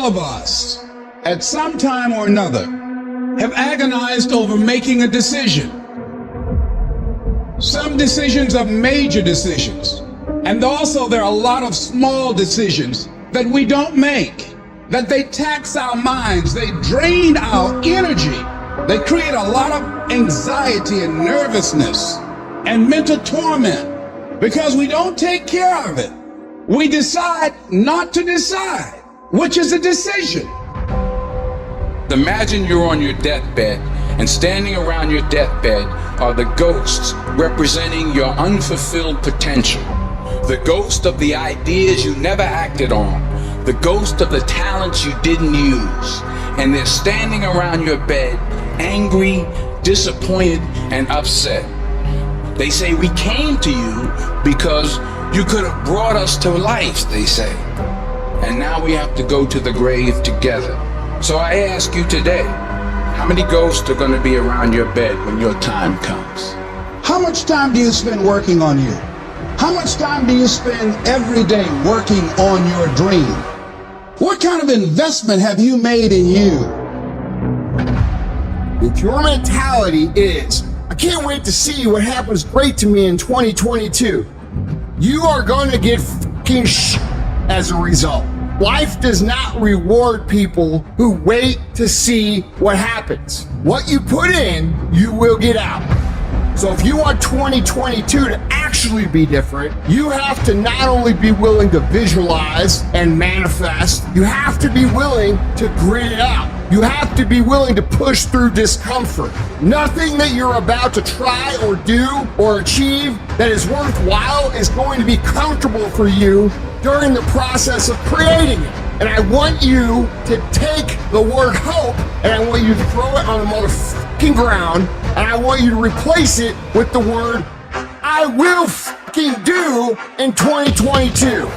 of us, at some time or another, have agonized over making a decision. Some decisions are major decisions, and also there are a lot of small decisions that we don't make, that they tax our minds, they drain our energy, they create a lot of anxiety and nervousness and mental torment because we don't take care of it. We decide not to decide, which is a decision. Imagine you're on your deathbed, and standing around your deathbed are the ghosts representing your unfulfilled potential. The ghost of the ideas you never acted on, the ghost of the talents you didn't use. And they're standing around your bed, angry, disappointed, and upset. They say, we came to you because you could have brought us to life, they say. And now we have to go to the grave together. So I ask you today, how many ghosts are going to be around your bed when your time comes? How much time do you spend working on you? How much time do you spend every day working on your dream? What kind of investment have you made in you? If your mentality is, I can't wait to see what happens great to me in 2022, you are going to get fucking as a result. Life does not reward people who wait to see what happens. What you put in, you will get out. So if you want 2022 to actually be different, you have to not only be willing to visualize and manifest, you have to be willing to grit it out. You have to be willing to push through discomfort. Nothing that you're about to try or do or achieve that is worthwhile is going to be comfortable for you during the process of creating it. And I want you to take the word hope and I want you to throw it on the motherfucking ground and I want you to replace it with the word I will fucking do in 2022.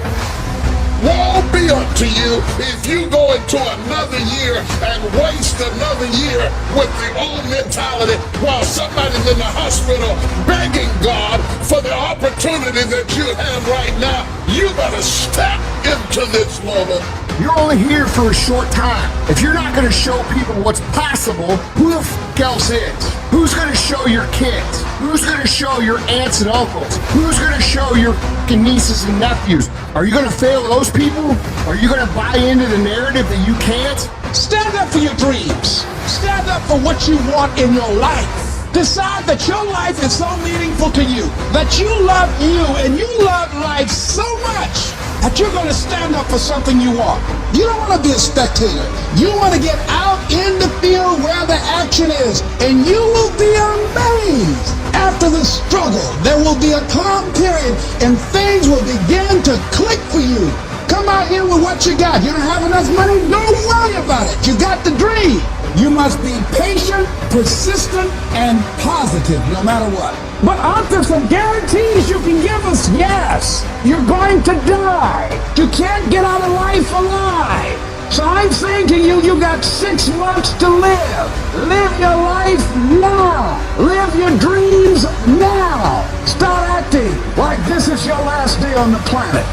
Woe be unto you if you go into another year and waste another year with the old mentality while somebody's in the hospital begging God for the opportunity that you have right now. You better step into this moment. You're only here for a short time. If you're not going to show people what's possible, who the fuck else is? Who's going to show your kids? Who's going to show your aunts and uncles? Who's going to show your fucking nieces and nephews? Are you going to fail those people? Are you going to buy into the narrative that you can't? Stand up for your dreams. Stand up for what you want in your life. Decide that your life is so meaningful to you, that you love you and you love life so much that you're going to stand up for something you want. You don't want to be a spectator. You want to get out in the field where the action is, and you will be amazed. After the struggle, there will be a calm period, and things will begin to click for you. Come out here with what you got. You don't have enough money? Don't worry about it. You got the dream. You must be patient, persistent, and positive no matter what. But aren't there some guarantees you can give us? Yes. You're going to die. You can't get out of life alive. So I'm saying to you, you got 6 months to live. Live your life now. Live your dreams now. Start acting like this is your last day on the planet.